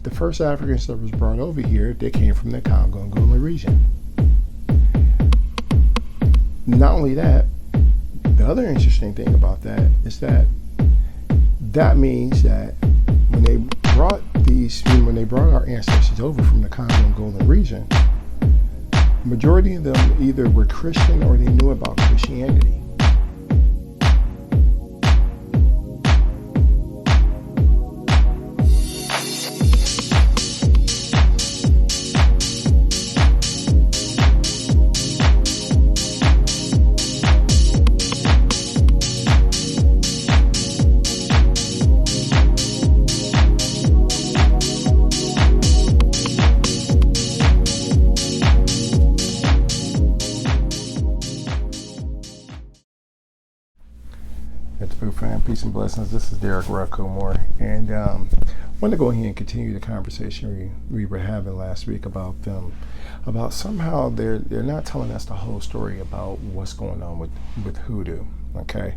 the first Africans that was brought over here, they came from the Kongo-Angolan region. Not only that, the other interesting thing about that is that means that when they brought our ancestors over from the Kongo-Angolan region, majority of them either were Christian or they knew about Christianity. Peace and blessings. This is Derric Rau Khu, and I want to go ahead and continue the conversation we were having last week about somehow they're not telling us the whole story about what's going on with Hoodoo. Okay,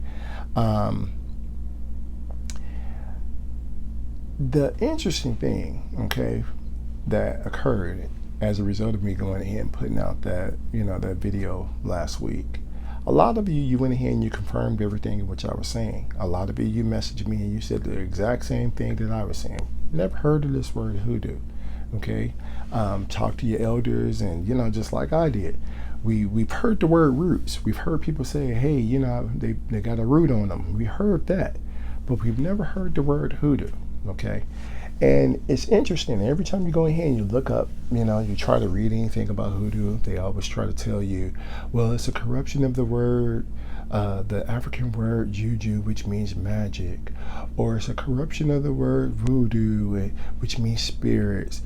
the interesting thing, okay, that occurred as a result of me going ahead and putting out that video last week. A lot of you went ahead and you confirmed everything in which I was saying. A lot of you messaged me and you said the exact same thing that I was saying. Never heard of this word hoodoo. Okay, talk to your elders, and just like I did, we've heard the word roots. We've heard people say, hey, they got a root on them. We heard that, but we've never heard the word hoodoo. Okay. And it's interesting. Every time you go ahead and you look up, you try to read anything about hoodoo, they always try to tell you, well, it's a corruption of the word, the African word juju, which means magic, or it's a corruption of the word voodoo, which means spirits.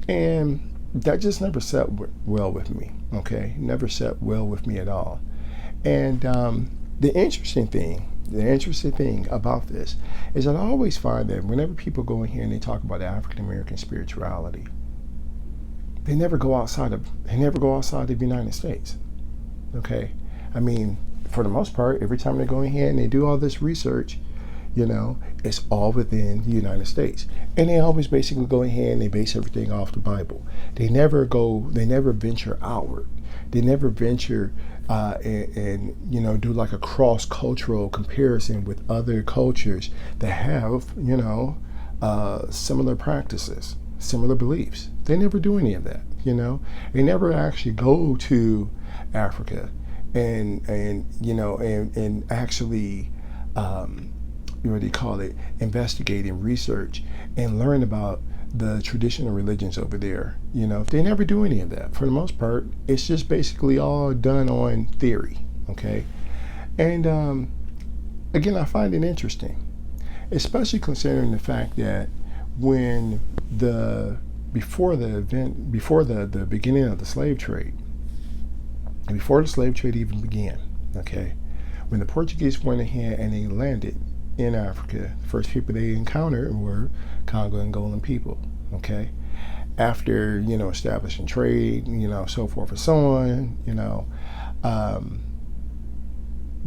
And that just never sat well with me, okay? Never sat well with me at all. And the interesting thing about this is that I always find that whenever people go in here and they talk about African American spirituality, they never go outside of the United States. Okay, I mean, for the most part, every time they go in here and they do all this research, it's all within the United States, and they always basically go in here and they base everything off the Bible. They never venture outward. They never venture and do like a cross-cultural comparison with other cultures that have similar practices, similar beliefs. They never do any of that. They never actually go to Africa and actually investigate and research and learn about the traditional religions over there. They never do any of that. For the most part, it's just basically all done on theory. Okay, and again, I find it interesting, especially considering the fact that when before the beginning of the slave trade, before the slave trade even began, okay, when the Portuguese went ahead and they landed in Africa, the first people they encountered were Kongo-Angolan people. Okay, after establishing trade, so forth and so on,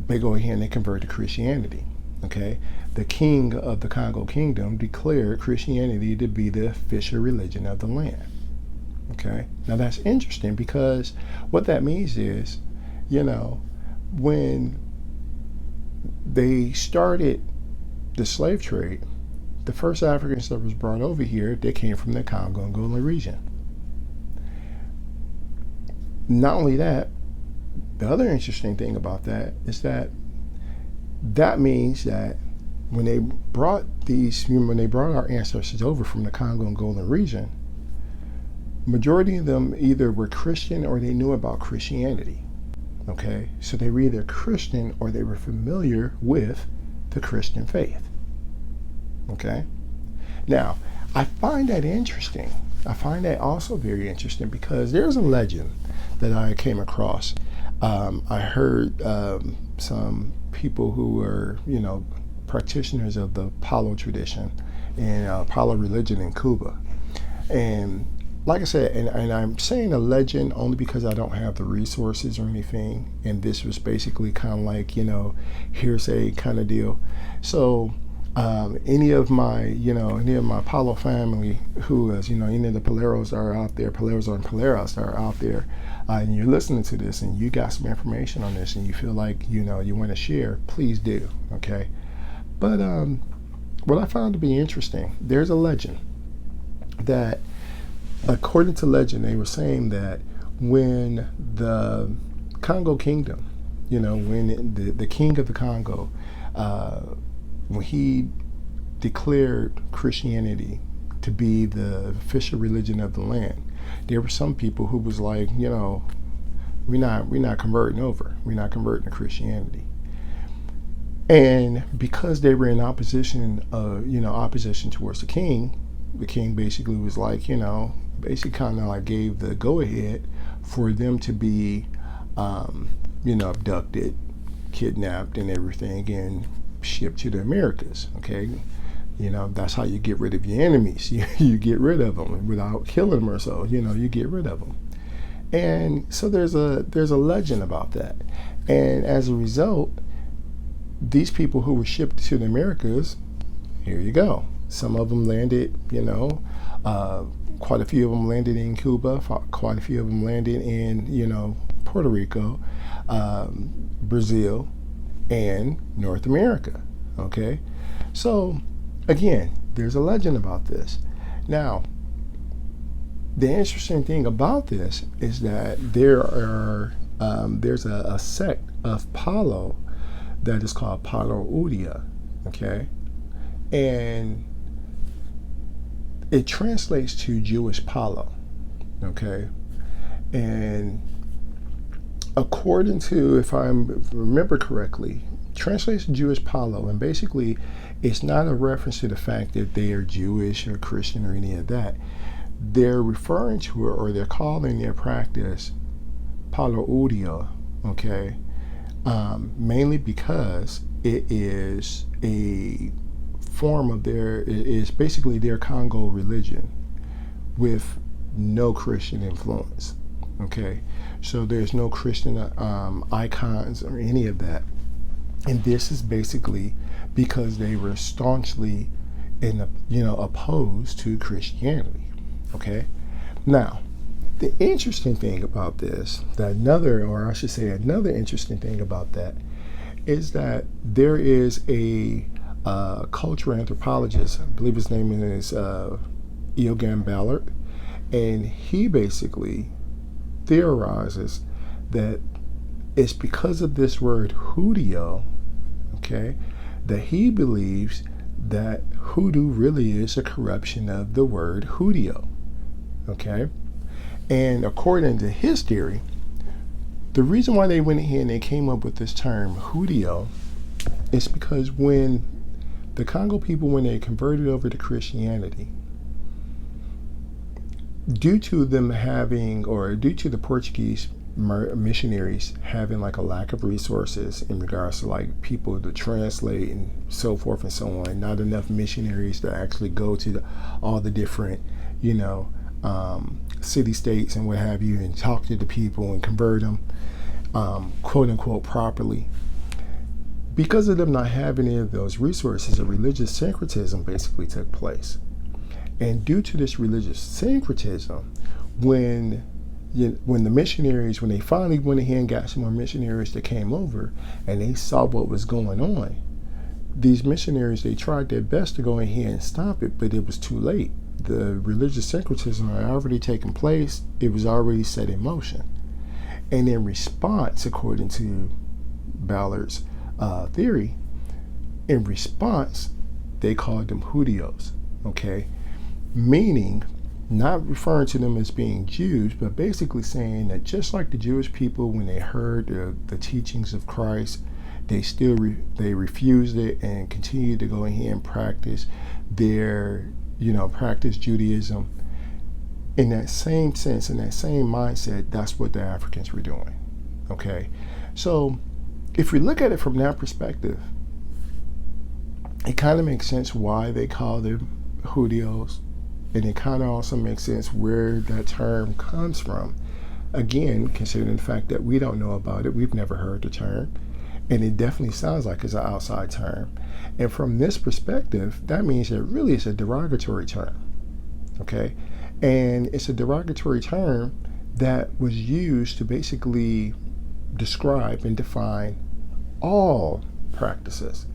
they go ahead and they convert to Christianity. Okay, the king of the Congo Kingdom declared Christianity to be the official religion of the land. Okay, now that's interesting because what that means is, when they started the slave trade, the first Africans that was brought over here, they came from the Kongo-Angolan region. Not only that, the other interesting thing about that is that means that when they brought our ancestors over from the Kongo-Angolan region, majority of them either were Christian or they knew about Christianity. Okay, so they were either Christian or they were familiar with the Christian faith. Okay, now I find that interesting. I find that also very interesting because there's a legend that I came across. I heard some people who were, practitioners of the Palo tradition and Palo religion in Cuba. And like I said, and I'm saying a legend only because I don't have the resources or anything. And this was basically kind of like, hearsay kind of deal. So Any of my Apollo family who is, any of the Paleros are out there, Paleros and Paleros are out there, and you're listening to this and you got some information on this and you feel like, you want to share, please do, okay? But what I found to be interesting, there's a legend that, according to legend, they were saying that when the Congo kingdom, when the king of the Congo, when he declared Christianity to be the official religion of the land, there were some people who was like, we're not converting over. We're not converting to Christianity. And because they were in opposition towards the king basically was like, basically kind of like gave the go-ahead for them to be, abducted, kidnapped and everything and shipped to the Americas, okay? That's how you get rid of your enemies. You get rid of them without killing them or so, you get rid of them. And so there's a legend about that. And as a result, these people who were shipped to the Americas, here you go. Some of them landed, quite a few of them landed in Cuba, quite a few of them landed in, Puerto Rico, Brazil, and North America, okay? So, again, there's a legend about this. Now, the interesting thing about this is that there's a sect of Palo that is called Palo Udia, okay? And it translates to Jewish Palo, okay? And according to, if I remember correctly, translates to Jewish Palo, and basically it's not a reference to the fact that they are Jewish or Christian or any of that. They're referring to it, or they're calling their practice Palo Udia, okay? Mainly because it is a form of it is basically their Congo religion with no Christian influence, okay? So there's no Christian icons or any of that. And this is basically because they were staunchly opposed to Christianity, okay? Now, the interesting thing about this, another interesting thing about that is that there is a cultural anthropologist, I believe his name is Eogan Ballard, and he basically theorizes that it's because of this word Hoodoo, okay, that he believes that hoodoo really is a corruption of the word hoodoo, okay? And according to his theory, the reason why they went ahead and they came up with this term hoodoo is because when the Congo people, when they converted over to Christianity, due to the Portuguese missionaries having like a lack of resources in regards to like people to translate and so forth and so on, not enough missionaries to actually go to all the different, city states and what have you, and talk to the people and convert them, quote unquote, properly. Because of them not having any of those resources, a religious syncretism basically took place. And due to this religious syncretism, when the missionaries, when they finally went ahead and got some more missionaries that came over and they saw what was going on, these missionaries, they tried their best to go ahead and stop it, but it was too late. The religious syncretism had already taken place. It was already set in motion. And in response, according to Ballard's theory, in response, they called them Hoodoos, okay? Meaning, not referring to them as being Jews, but basically saying that just like the Jewish people, when they heard the teachings of Christ, they refused it and continued to go ahead and practice practice Judaism. In that same sense, in that same mindset, that's what the Africans were doing, okay? So if we look at it from that perspective, it kind of makes sense why they call them Hoodoos. And it kind of also makes sense where that term comes from. Again, considering the fact that we don't know about it, we've never heard the term. And it definitely sounds like it's an outside term. And from this perspective, that means that really it's a derogatory term. Okay? And it's a derogatory term that was used to basically describe and define all practices.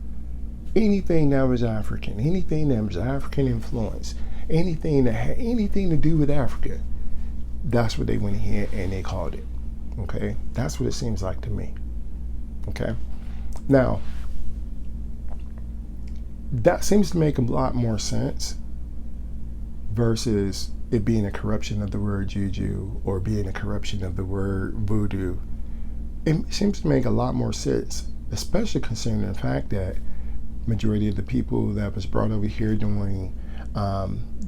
Anything that was African, anything that was African influence, anything that had anything to do with Africa, that's what they went ahead and they called it. Okay? That's what it seems like to me. Okay? Now, that seems to make a lot more sense versus it being a corruption of the word juju or being a corruption of the word voodoo. It seems to make a lot more sense, especially considering the fact that majority of the people that was brought over here during,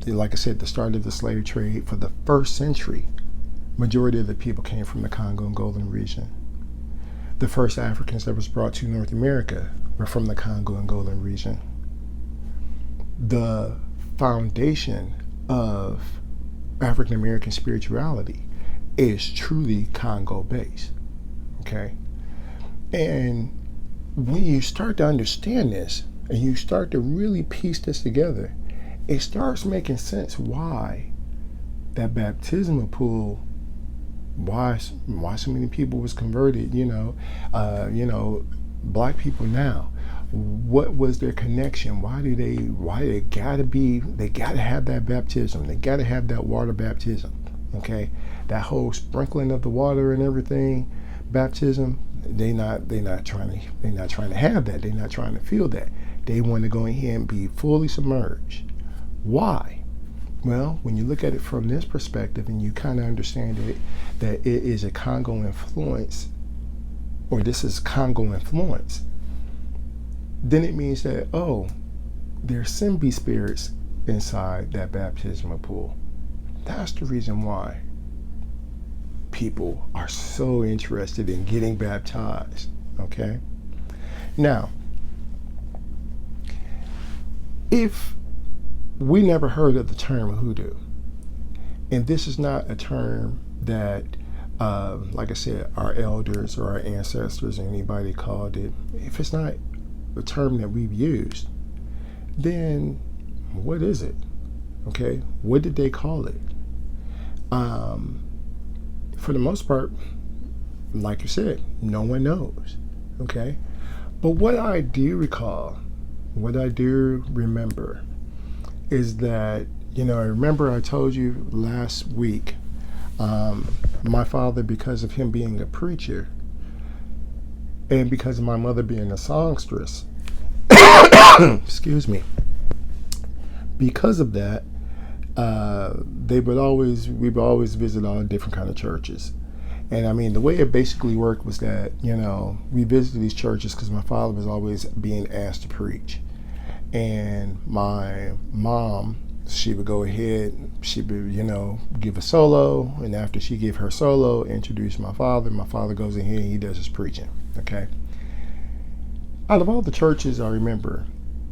like I said, the start of the slave trade for the first century, majority of the people came from the Congo-Angolan region. The first Africans that was brought to North America were from the Kongo-Angolan region. The foundation of African American spirituality is truly Congo-based. Okay? And when you start to understand this and you start to really piece this together, it starts making sense why that baptismal pool, why so many people was converted, black people now. What was their connection? Why they gotta have that baptism. They gotta have that water baptism. Okay? That whole sprinkling of the water and everything, baptism, they're not trying to have that. They're not trying to feel that. They want to go ahead and be fully submerged. Why? Well, when you look at it from this perspective and you kind of understand that it is a Congo influence, or this is Congo influence, then it means that, there's Simbi spirits inside that baptismal pool. That's the reason why people are so interested in getting baptized. Okay? Now, if we never heard of the term hoodoo, and this is not a term that, like I said, our elders or our ancestors or anybody called it, if it's not a term that we've used, then what is it? Okay? What did they call it? For the most part, like you said, no one knows. Okay? But what I do recall, what I do remember, is that, I remember I told you last week, my father, because of him being a preacher, and because of my mother being a songstress, excuse me, because of that, we would always visit all different kind of churches. And I mean, the way it basically worked was that, we visited these churches because my father was always being asked to preach. And my mom, she would go ahead, she would, give a solo. And after she gave her solo, introduce my father. My father goes in here and he does his preaching. Okay. Out of all the churches I remember,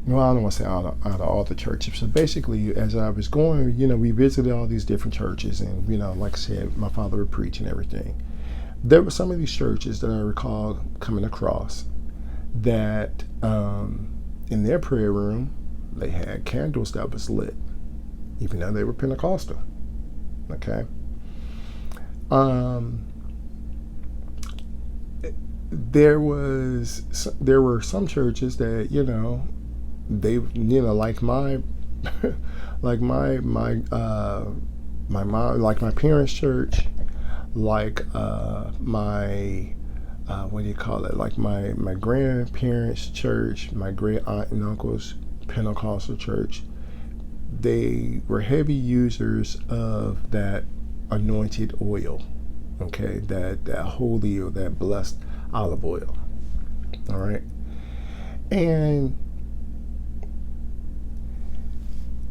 well, I don't want to say out of all the churches. So basically, as I was going, we visited all these different churches, and like I said, my father would preach and everything. There were some of these churches that I recall coming across that in their prayer room they had candles that was lit, even though they were Pentecostal. Okay. There were some churches that they like my mom, like my parents' church, like my like my grandparents' church, my great aunt and uncle's Pentecostal church. They were heavy users of that anointed oil, okay, that holy or that blessed olive oil. All right. And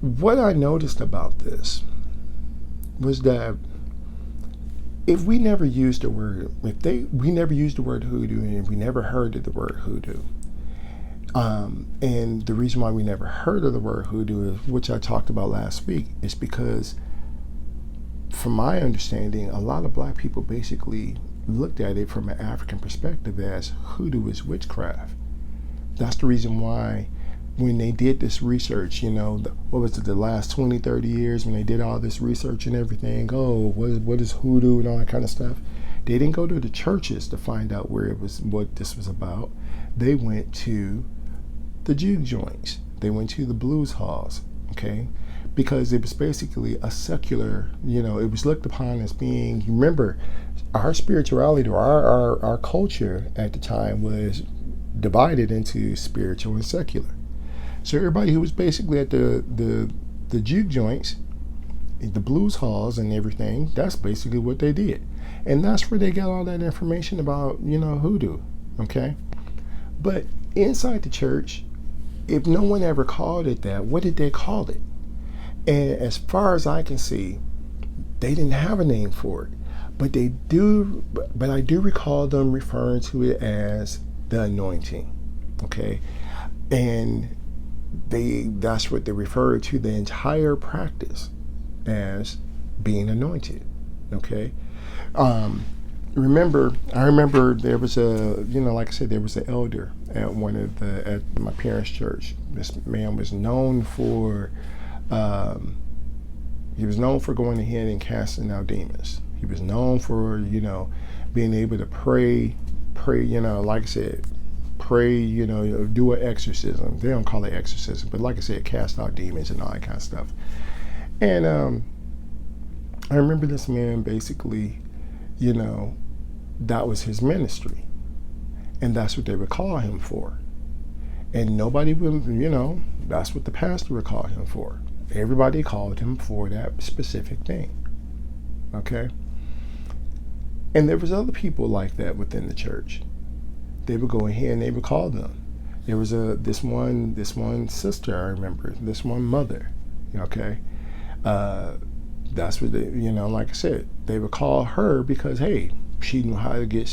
what I noticed about this was that if we never used the word, we never used the word hoodoo, and we never heard of the word hoodoo. And the reason why we never heard of the word hoodoo, which I talked about last week, is because, from my understanding, a lot of black people basically looked at it from an African perspective as hoodoo is witchcraft. That's the reason why when they did this research, what was it, the last 20, 30 years, when they did all this research and everything, what is hoodoo and all that kind of stuff, they didn't go to the churches to find out what this was about. They went to the juke joints. They went to the blues halls, okay? Because it was basically a secular, it was looked upon as being, remember, our spirituality or our culture at the time was divided into spiritual and secular. So everybody who was basically at the juke joints, the blues halls and everything, that's basically what they did. And that's where they got all that information about, hoodoo, okay? But inside the church, if no one ever called it that, what did they call it? And as far as I can see, they didn't have a name for it. But I do recall them referring to it as the anointing, okay? And that's what they referred to the entire practice as being anointed, okay? I remember there was like I said, there was an elder at my parents' church. This man was known for, going ahead and casting out demons. He was known for, being able to pray, like I said, pray, do an exorcism. They don't call it exorcism, but like I said, cast out demons and all that kind of stuff. And I remember this man basically, that was his ministry. And that's what they would call him for. And nobody would, that's what the pastor would call him for. Everybody called him for that specific thing. Okay? And there was other people like that within the church. They would go ahead and they would call them. There was this one sister, I remember, this one mother, okay? That's what they, like I said, they would call her because, hey, she knew how to get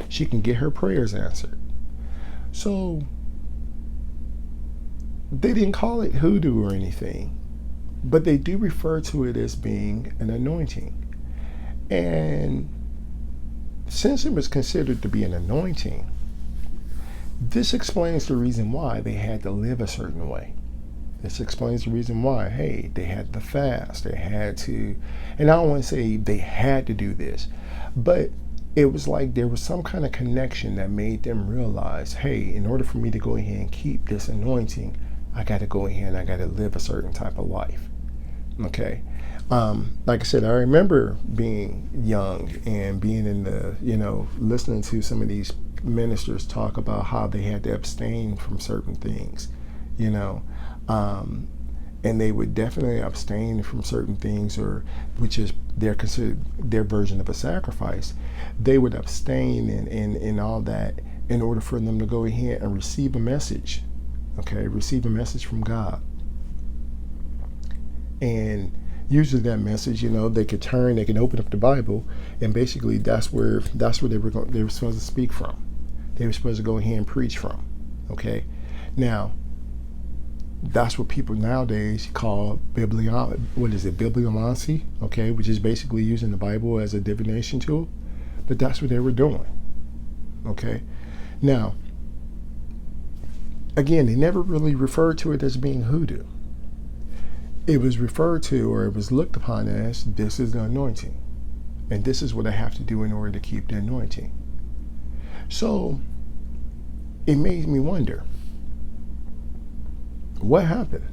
she can get her prayers answered. So they didn't call it hoodoo or anything, but they do refer to it as being an anointing. And since it was considered to be an anointing, this explains the reason why they had to live a certain way. This explains the reason why, hey, they had to fast, they had to, and I don't want to say they had to do this, but it was like there was some kind of connection that made them realize, hey, in order for me to go ahead and keep this anointing, I got to go ahead and I got to live a certain type of life. Okay. Like I said, I remember being young and being in the, listening to some of these ministers talk about how they had to abstain from certain things, and they would definitely abstain from certain things, or which is they're considered their version of a sacrifice. They would abstain and all that in order for them to go ahead and receive a message, okay, receive a message from God. And usually that message, they can open up the Bible, and basically that's where they were supposed to speak from. They were supposed to go ahead and preach from. Okay, now that's what people nowadays call bibliomancy. Okay, which is basically using the Bible as a divination tool. But that's what they were doing. Okay, now again, they never really referred to it as being hoodoo. It was referred to, or it was looked upon as, this is the anointing. And this is what I have to do in order to keep the anointing. So it made me wonder, what happened?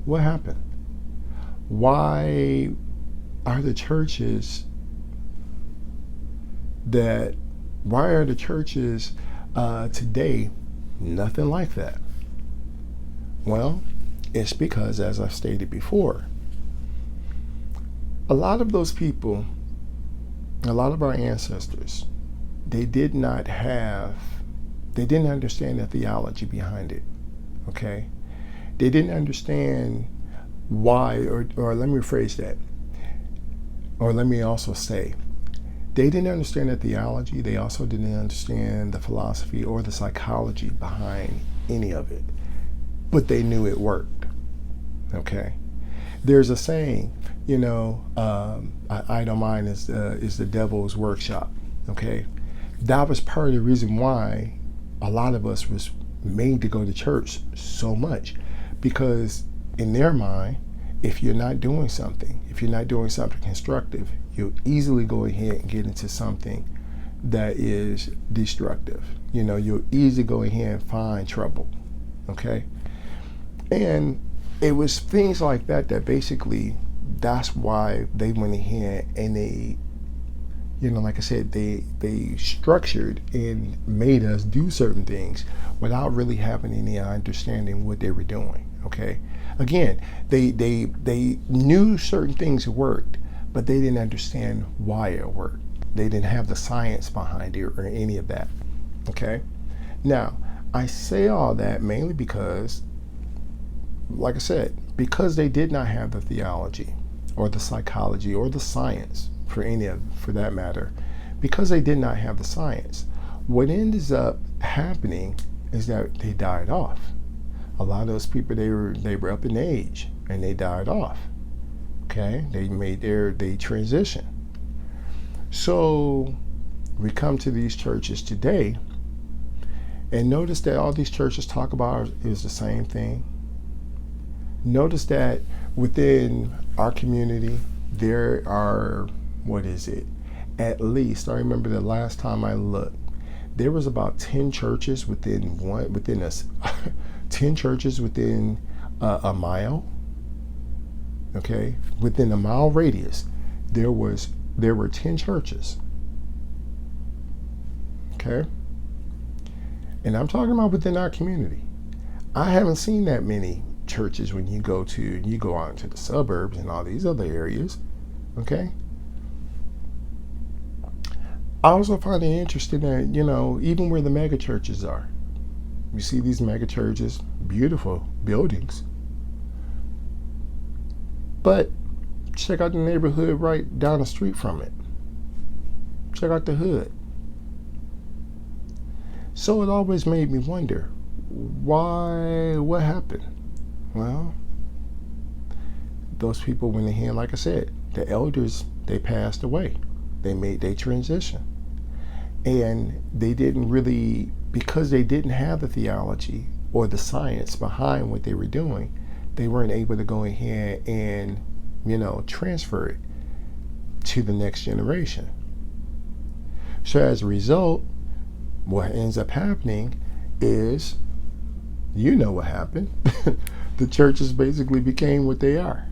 What happened? Why are the churches today nothing like that? Well, it's because, as I've stated before, a lot of those people, a lot of our ancestors, they didn't understand the theology behind it, okay? They didn't understand why, or let me rephrase that, or let me also say, they didn't understand the theology, they also didn't understand the philosophy or the psychology behind any of it, but they knew it worked, okay? There's a saying, idle mind is the devil's workshop. Okay, that was part of the reason why a lot of us was made to go to church so much, because in their mind, if you're not doing something constructive, you'll easily go ahead and get into something that is destructive. You'll easily go ahead and find trouble. Okay, and it was things like that basically, that's why they went ahead and they, like I said, they structured and made us do certain things without really having any understanding what they were doing. Okay, again, they knew certain things worked, but they didn't understand why it worked. They didn't have the science behind it or any of that. Okay, now I say all that mainly because, like I said, because they did not have the theology or the psychology or the science for that matter, because they did not have the science, what ends up happening is that they died off. A lot of those people, they were up in age and they died off. Okay, they transition. So we come to these churches today and notice that all these churches talk about is the same thing. Notice that within our community, there are, at least, I remember the last time I looked, there was about 10 churches within us, 10 churches within a mile. Okay, within a mile radius, there were 10 churches. Okay, and I'm talking about within our community. I haven't seen that many churches when you go out into the suburbs and all these other areas. Okay, I also find it interesting that even where the mega churches are, you see these mega churches, beautiful buildings, but check out the neighborhood right down the street from it. Check out the hood. So it always made me wonder, what happened? Well, those people went ahead, like I said, the elders, they passed away. They made their transition. And they didn't really, because they didn't have the theology or the science behind what they were doing, they weren't able to go ahead and, transfer it to the next generation. So as a result, what ends up happening is, what happened. The churches basically became what they are.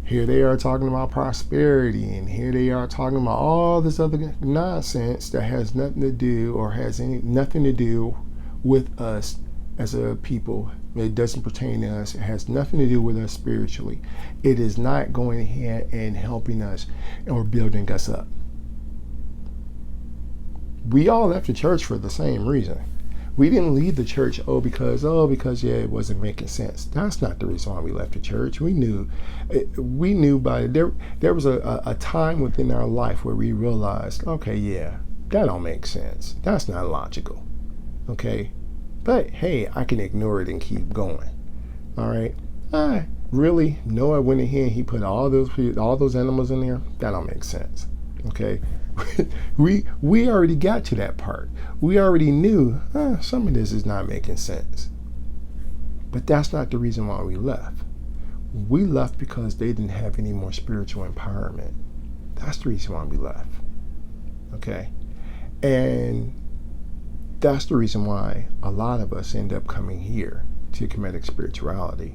Here they are talking about prosperity, and here they are talking about all this other nonsense that has nothing to do or has nothing to do with us as a people. It doesn't pertain to us. It has nothing to do with us spiritually. It is not going ahead and helping us or building us up. We all left the church for the same reason. We didn't leave the church because it wasn't making sense. That's not the reason why we left the church. We knew by there was a time within our life where we realized, that don't make sense. That's not logical. Okay, but hey, I can ignore it and keep going. All right. Really? Noah went ahead and he put all those animals in there? That don't make sense. Okay. we already got to that part. We already knew some of this is not making sense. But that's not the reason why we left. We left because they didn't have any more spiritual empowerment. That's the reason why we left. Okay? And that's the reason why a lot of us end up coming here to Kemetic Spirituality.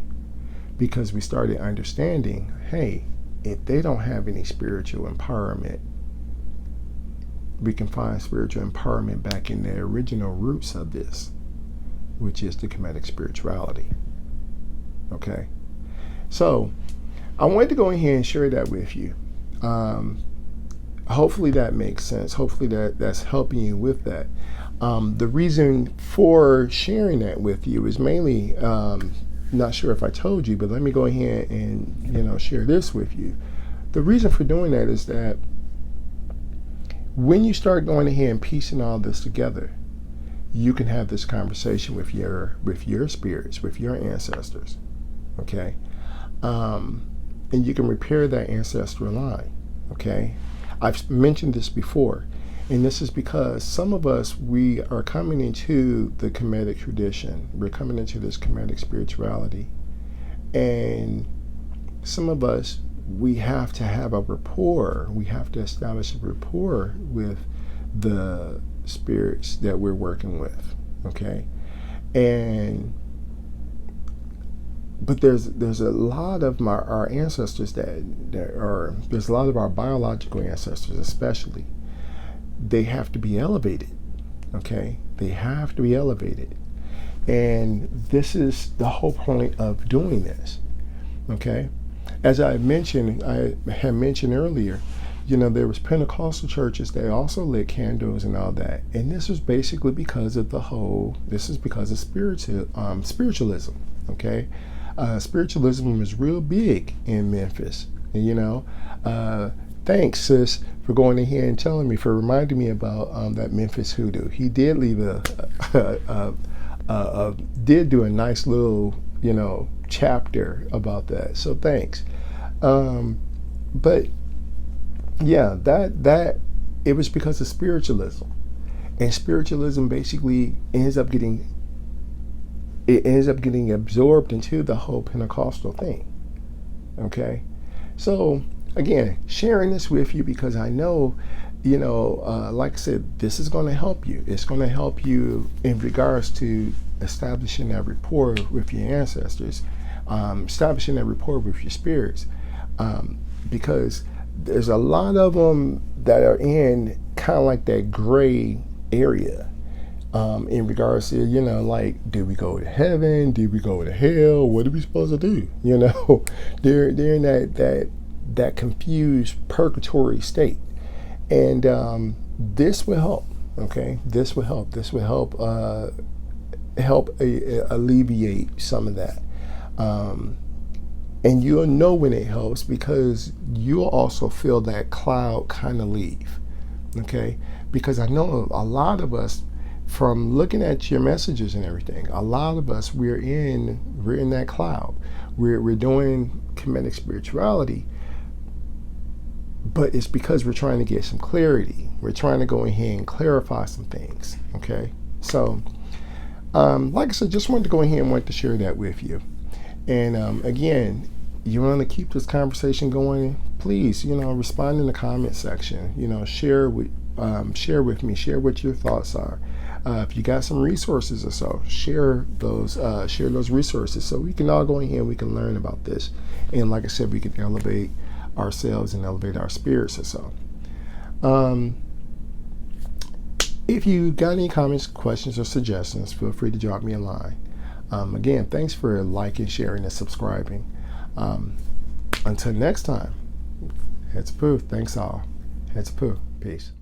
Because we started understanding, hey, if they don't have any spiritual empowerment, we can find spiritual empowerment back in the original roots of this, which is the Kemetic Spirituality. Okay? So, I wanted to go ahead and share that with you. Hopefully that makes sense. Hopefully that's helping you with that. The reason for sharing that with you is mainly, not sure if I told you, but let me go ahead and share this with you. The reason for doing that is that when you start going ahead and piecing all this together, you can have this conversation with your spirits, with your ancestors. Okay, and you can repair that ancestral line. Okay, I've mentioned this before, and this is because some of us, we are coming into the Kemetic tradition. We're coming into this Kemetic spirituality, and some of us, we have to have a rapport. We have to establish a rapport with the spirits that we're working with. Okay, but there's a lot of our ancestors there's a lot of our biological ancestors, especially, they have to be elevated. Okay, they have to be elevated, and this is the whole point of doing this. Okay, as I had mentioned earlier, there was Pentecostal churches that also lit candles and all that, and this was basically because of spiritualism. Okay, spiritualism was real big in Memphis, and thanks, sis, for going ahead and telling me, for reminding me about that Memphis Hoodoo. He did leave did do a nice little chapter about that, so thanks. But yeah, that it was because of spiritualism, and spiritualism basically ends up getting absorbed into the whole Pentecostal thing. Okay, so again, sharing this with you because I know, like I said, this is going to help you. It's going to help you in regards to establishing that rapport with your ancestors, establishing that rapport with your spirits, because there's a lot of them that are in kind of like that gray area, in regards to, like, do we go to heaven? Do we go to hell? What are we supposed to do? They're in that confused purgatory state, and this will help. Okay, this will help. This will help alleviate some of that. And you'll know when it helps because you'll also feel that cloud kind of leave. Okay, because I know a lot of us, from looking at your messages and everything, a lot of us, we're in that cloud. We're doing Kemetic spirituality, but it's because we're trying to get some clarity. We're trying to go ahead and clarify some things. Okay, so like I said, just wanted to go ahead and want to share that with you. And again, you want to keep this conversation going, please, respond in the comment section. Share with me, share what your thoughts are. If you got some resources or so, share those resources so we can all go in here and we can learn about this. And like I said, we can elevate ourselves and elevate our spirits or so. If you got any comments, questions, or suggestions, feel free to drop me a line. Again, thanks for liking, sharing, and subscribing. Until next time, heads poo. Thanks all. Heads poo. Peace.